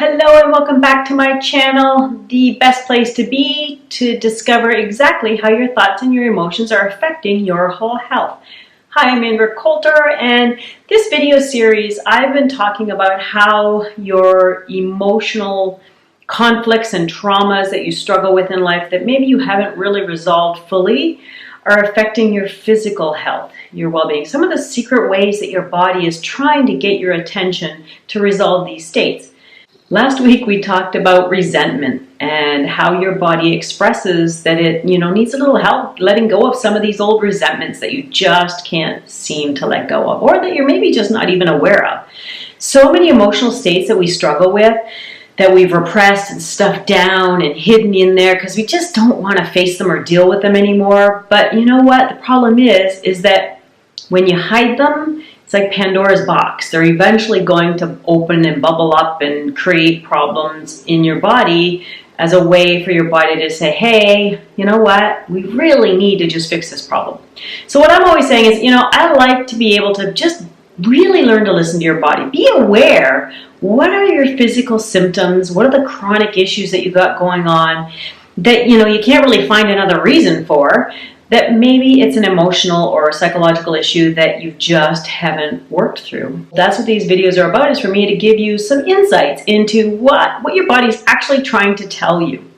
Hello and welcome back to my channel, the best place to be to discover exactly how your thoughts and your emotions are affecting your whole health. Hi, I'm Amber Coulter, and this video series I've been talking about how your emotional conflicts and traumas that you struggle with in life that maybe you haven't really resolved fully are affecting your physical health, your well-being. Some of the secret ways that your body is trying to get your attention to resolve these states. Last week we talked about resentment and how your body expresses that it, needs a little help letting go of some of these old resentments that you just can't seem to let go of, or that you're maybe just not even aware of. So many emotional states that we struggle with that we've repressed and stuffed down and hidden in there because we just don't want to face them or deal with them anymore. But you know what? The problem is that when you hide them, it's like Pandora's box. They're eventually going to open and bubble up and create problems in your body as a way for your body to say, hey, you know what? We really need to just fix this problem. So what I'm always saying is, I like to be able to just really learn to listen to your body. Be aware, what are your physical symptoms? What are the chronic issues that you got going on that, you can't really find another reason for? That maybe it's an emotional or a psychological issue that you just haven't worked through. That's what these videos are about, is for me to give you some insights into what your body's actually trying to tell you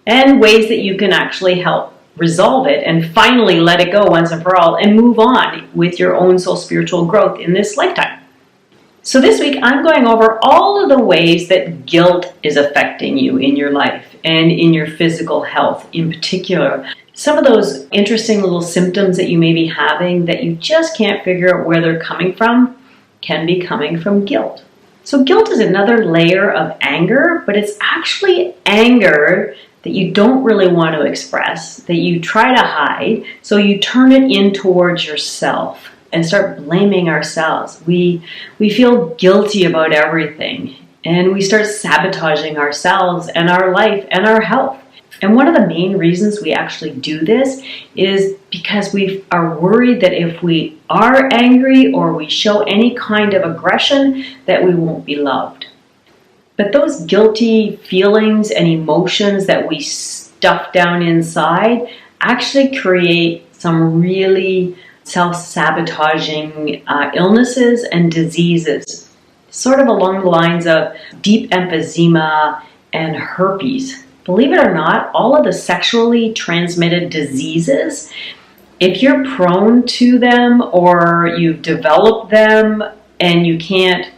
and ways that you can actually help resolve it and finally let it go once and for all and move on with your own soul spiritual growth in this lifetime. So this week I'm going over all of the ways that guilt is affecting you in your life and in your physical health in particular. Some of those interesting little symptoms that you may be having that you just can't figure out where they're coming from can be coming from guilt. So guilt is another layer of anger, but it's actually anger that you don't really want to express, that you try to hide, so you turn it in towards yourself and start blaming ourselves. We feel guilty about everything, and we start sabotaging ourselves and our life and our health. And one of the main reasons we actually do this is because we are worried that if we are angry or we show any kind of aggression, that we won't be loved. But those guilty feelings and emotions that we stuff down inside actually create some really self-sabotaging illnesses and diseases, sort of along the lines of deep emphysema and herpes. Believe it or not, all of the sexually transmitted diseases, if you're prone to them or you've developed them and you can't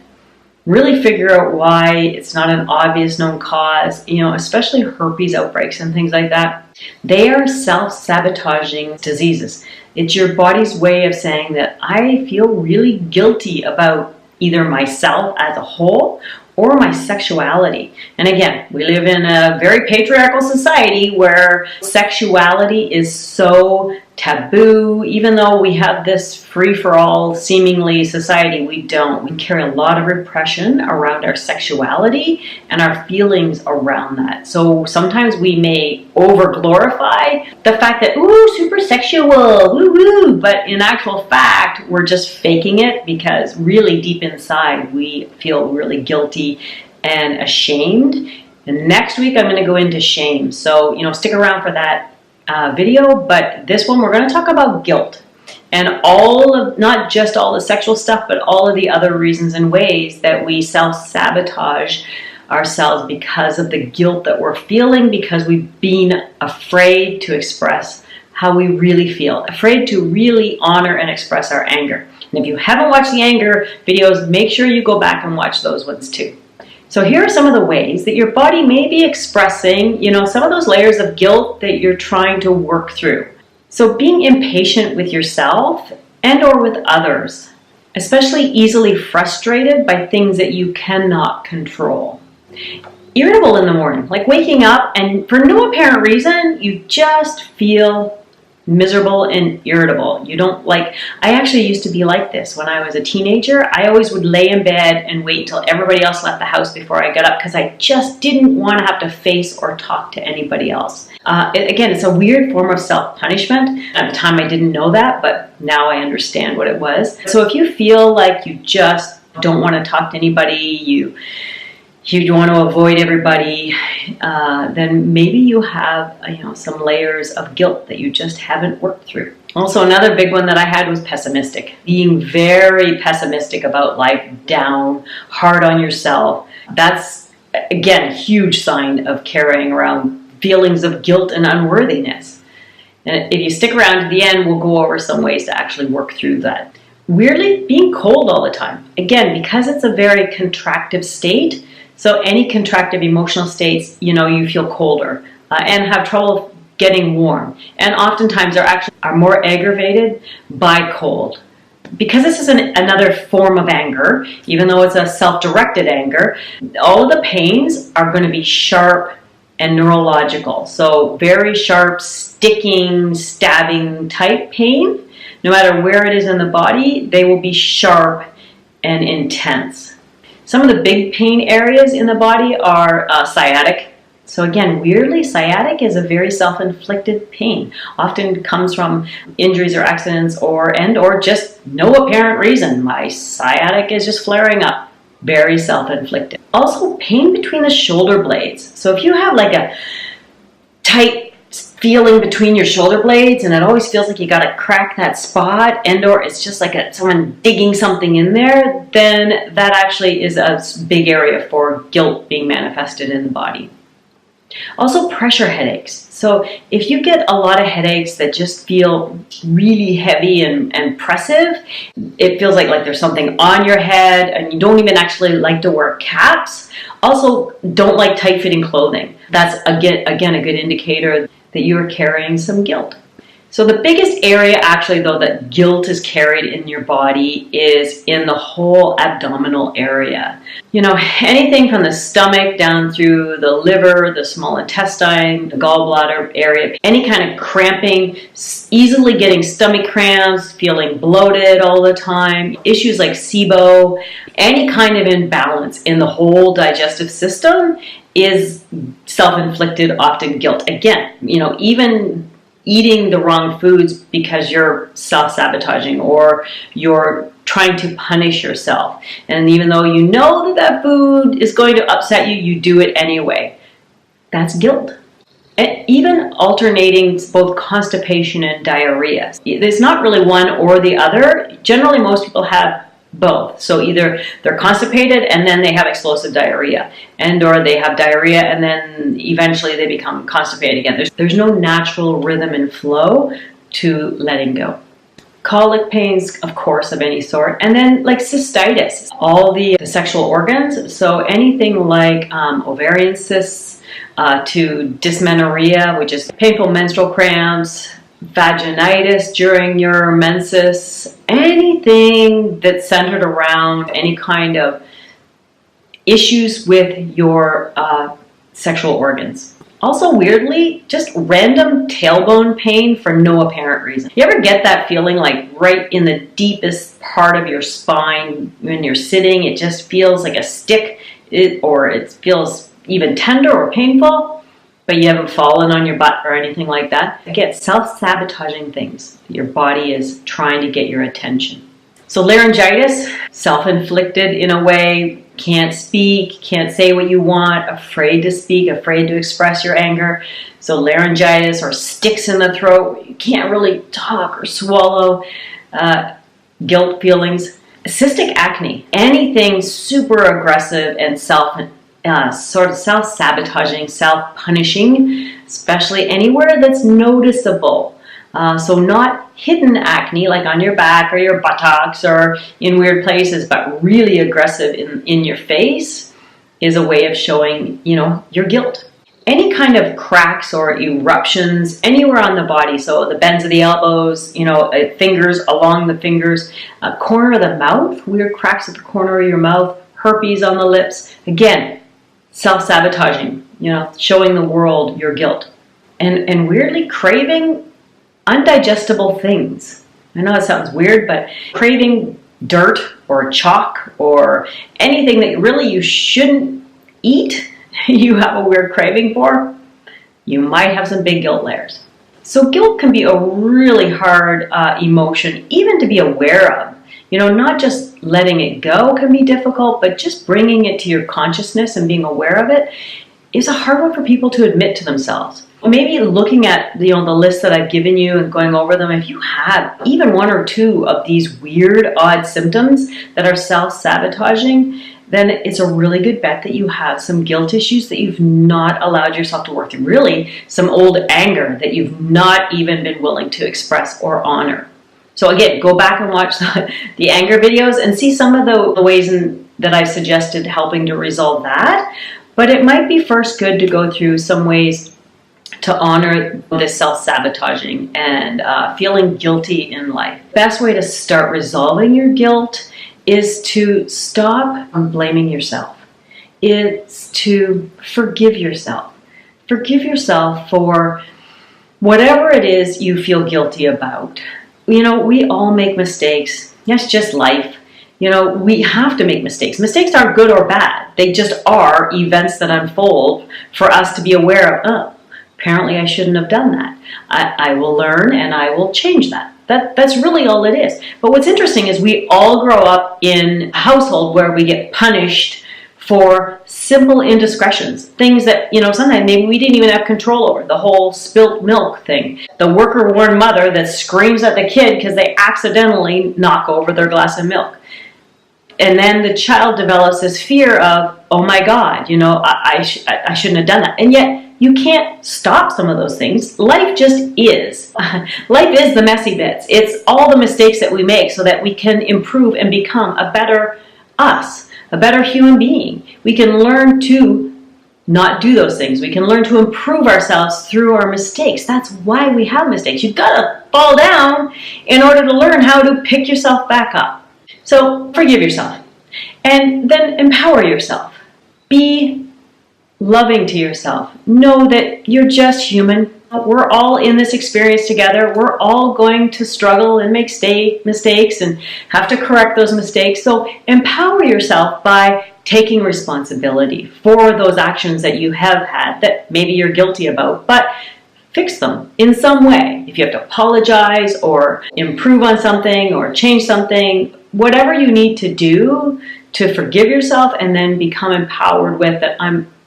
really figure out why, it's not an obvious known cause, especially herpes outbreaks and things like that, they are self-sabotaging diseases. It's your body's way of saying that I feel really guilty about either myself as a whole or my sexuality. And again, we live in a very patriarchal society where sexuality is so taboo. Even though we have this free-for-all seemingly society, we don't. We carry a lot of repression around our sexuality and our feelings around that. So sometimes we may over-glorify the fact that, ooh, super sexual, woo-woo, but in actual fact, we're just faking it because really deep inside, we feel really guilty and ashamed. And next week, I'm going to go into shame. So, stick around for that video, but this one we're going to talk about guilt and not just all the sexual stuff, but all of the other reasons and ways that we self-sabotage ourselves because of the guilt that we're feeling, because we've been afraid to express how we really feel, afraid to really honor and express our anger. And if you haven't watched the anger videos, make sure you go back and watch those ones too. So here are some of the ways that your body may be expressing, some of those layers of guilt that you're trying to work through. So being impatient with yourself and or with others, especially easily frustrated by things that you cannot control. Irritable in the morning, like waking up and for no apparent reason, you just feel miserable and irritable. You don't like, I actually used to be like this when I was a teenager. I always would lay in bed and wait until everybody else left the house before I got up because I just didn't want to have to face or talk to anybody else. Again, it's a weird form of self-punishment. At the time I didn't know that, but now I understand what it was. So if you feel like you just don't want to talk to anybody, if you want to avoid everybody, then maybe you have some layers of guilt that you just haven't worked through. Also, another big one that I had was pessimistic. Being very pessimistic about life, down, hard on yourself. That's, again, a huge sign of carrying around feelings of guilt and unworthiness. And if you stick around to the end, we'll go over some ways to actually work through that. Weirdly, being cold all the time. Again, because it's a very contractive state, so any contractive emotional states, you feel colder and have trouble getting warm. And oftentimes are more aggravated by cold. Because this is another form of anger, even though it's a self-directed anger, all of the pains are going to be sharp and neurological. So very sharp, sticking, stabbing type pain. No matter where it is in the body, they will be sharp and intense. Some of the big pain areas in the body are sciatic. So again, weirdly, sciatic is a very self-inflicted pain. Often comes from injuries or accidents or just no apparent reason. My sciatic is just flaring up. Very self-inflicted. Also, pain between the shoulder blades. So if you have like a tight feeling between your shoulder blades and it always feels like you got to crack that spot, or it's just like someone digging something in there, then that actually is a big area for guilt being manifested in the body. Also, pressure headaches. So if you get a lot of headaches that just feel really heavy and oppressive, it feels like there's something on your head and you don't even actually like to wear caps. Also, don't like tight-fitting clothing. That's, again, a good indicator that you are carrying some guilt. So the biggest area actually though that guilt is carried in your body is in the whole abdominal area. Anything from the stomach down through the liver, the small intestine, the gallbladder area, any kind of cramping, easily getting stomach cramps, feeling bloated all the time, issues like SIBO, any kind of imbalance in the whole digestive system is self-inflicted, often guilt. Again, even eating the wrong foods because you're self-sabotaging or you're trying to punish yourself. And even though you know that food is going to upset you, you do it anyway. That's guilt. And even alternating both constipation and diarrhea. It's not really one or the other. Generally, most people have both. So either they're constipated and then they have explosive diarrhea, or they have diarrhea and then eventually they become constipated again. There's no natural rhythm and flow to letting go. Colic pains, of course, of any sort, and then like cystitis, all the sexual organs. So anything like ovarian cysts to dysmenorrhea, which is painful menstrual cramps, vaginitis during your menses, anything that's centered around any kind of issues with your sexual organs. Also, weirdly, just random tailbone pain for no apparent reason. You ever get that feeling like right in the deepest part of your spine when you're sitting, it just feels like a stick, or it feels even tender or painful? But you haven't fallen on your butt or anything like that. Again, self-sabotaging things. Your body is trying to get your attention. So laryngitis, self-inflicted in a way, can't speak, can't say what you want, afraid to speak, afraid to express your anger. So laryngitis or sticks in the throat, you can't really talk or swallow, guilt feelings. Cystic acne, anything super aggressive and sort of self-sabotaging, self-punishing, especially anywhere that's noticeable. So not hidden acne like on your back or your buttocks or in weird places, but really aggressive in your face is a way of showing, your guilt. Any kind of cracks or eruptions anywhere on the body, so the bends of the elbows, fingers along the fingers, corner of the mouth, weird cracks at the corner of your mouth, herpes on the lips. Again, self-sabotaging, showing the world your guilt. And weirdly craving undigestible things. I know it sounds weird, but craving dirt or chalk or anything that really you shouldn't eat, you have a weird craving for, you might have some big guilt layers. So guilt can be a really hard emotion even to be aware of. You know, not just letting it go can be difficult, but just bringing it to your consciousness and being aware of it is a hard one for people to admit to themselves. Maybe looking at the list that I've given you and going over them, if you have even one or two of these weird, odd symptoms that are self-sabotaging, then it's a really good bet that you have some guilt issues that you've not allowed yourself to work through. Really, some old anger that you've not even been willing to express or honor. So again, go back and watch the anger videos and see some of the ways that I've suggested helping to resolve that. But it might be first good to go through some ways to honor this self-sabotaging and feeling guilty in life. Best way to start resolving your guilt is to stop blaming yourself. It's to forgive yourself. Forgive yourself for whatever it is you feel guilty about. You know, we all make mistakes. That's just life. You know, we have to make mistakes. Mistakes aren't good or bad. They just are events that unfold for us to be aware of. Oh, apparently I shouldn't have done that. I will learn and I will change that. That's really all it is. But what's interesting is we all grow up in a household where we get punished for simple indiscretions. Things that, you know, sometimes maybe we didn't even have control over. The whole spilt milk thing. The worker-worn mother that screams at the kid because they accidentally knock over their glass of milk. And then the child develops this fear of, oh my God, you know, I shouldn't have done that. And yet, you can't stop some of those things. Life just is. Life is the messy bits. It's all the mistakes that we make so that we can improve and become a better us, a better human being. We can learn to not do those things. We can learn to improve ourselves through our mistakes. That's why we have mistakes. You've got to fall down in order to learn how to pick yourself back up. So forgive yourself and then empower yourself. Be loving to yourself. Know that you're just human. We're all in this experience together. We're all going to struggle and make mistakes and have to correct those mistakes. So empower yourself by taking responsibility for those actions that you have had that maybe you're guilty about, but fix them in some way. If you have to apologize or improve on something or change something, whatever you need to do to forgive yourself and then become empowered with that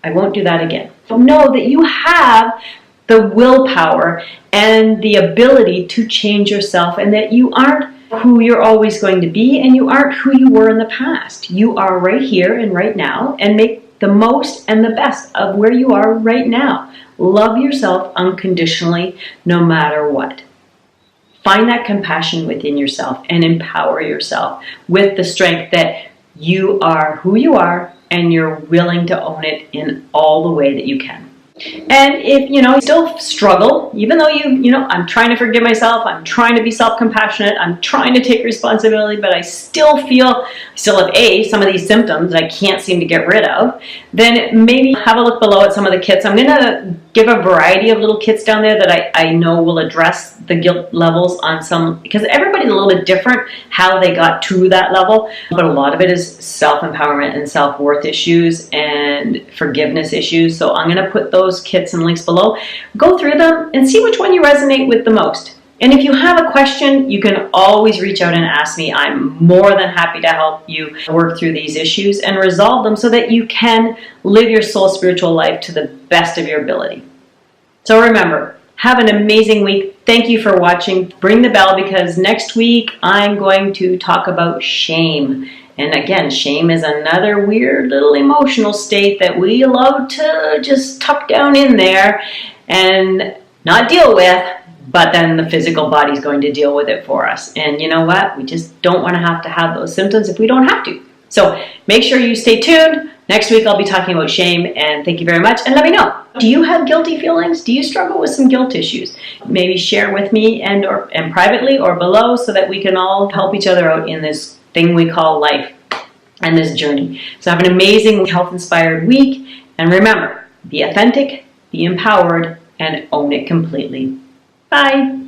I won't do that again. So know that you have the willpower and the ability to change yourself and that you aren't who you're always going to be and you aren't who you were in the past. You are right here and right now and make the most and the best of where you are right now. Love yourself unconditionally no matter what. Find that compassion within yourself and empower yourself with the strength that you are who you are and you're willing to own it in all the way that you can. And if, you still struggle, even though I'm trying to forgive myself, I'm trying to be self-compassionate, I'm trying to take responsibility, but I still have some of these symptoms that I can't seem to get rid of, then maybe have a look below at some of the kits. I'm going to give a variety of little kits down there that I know will address the guilt levels on some, because everybody's a little bit different how they got to that level, but a lot of it is self-empowerment and self-worth issues and forgiveness issues. So I'm going to put those kits and links below. Go through them and see which one you resonate with the most. And if you have a question, you can always reach out and ask me. I'm more than happy to help you work through these issues and resolve them so that you can live your soul spiritual life to the best of your ability. So remember, have an amazing week. Thank you for watching. Ring the bell because next week I'm going to talk about shame. And again, shame is another weird little emotional state that we love to just tuck down in there and not deal with, but then the physical body's going to deal with it for us. And you know what? We just don't want to have those symptoms if we don't have to. So make sure you stay tuned. Next week I'll be talking about shame, and thank you very much. And let me know, do you have guilty feelings? Do you struggle with some guilt issues? Maybe share with me and privately or below so that we can all help each other out in this thing we call life and this journey. So have an amazing health-inspired week. And remember, be authentic, be empowered, and own it completely. Bye.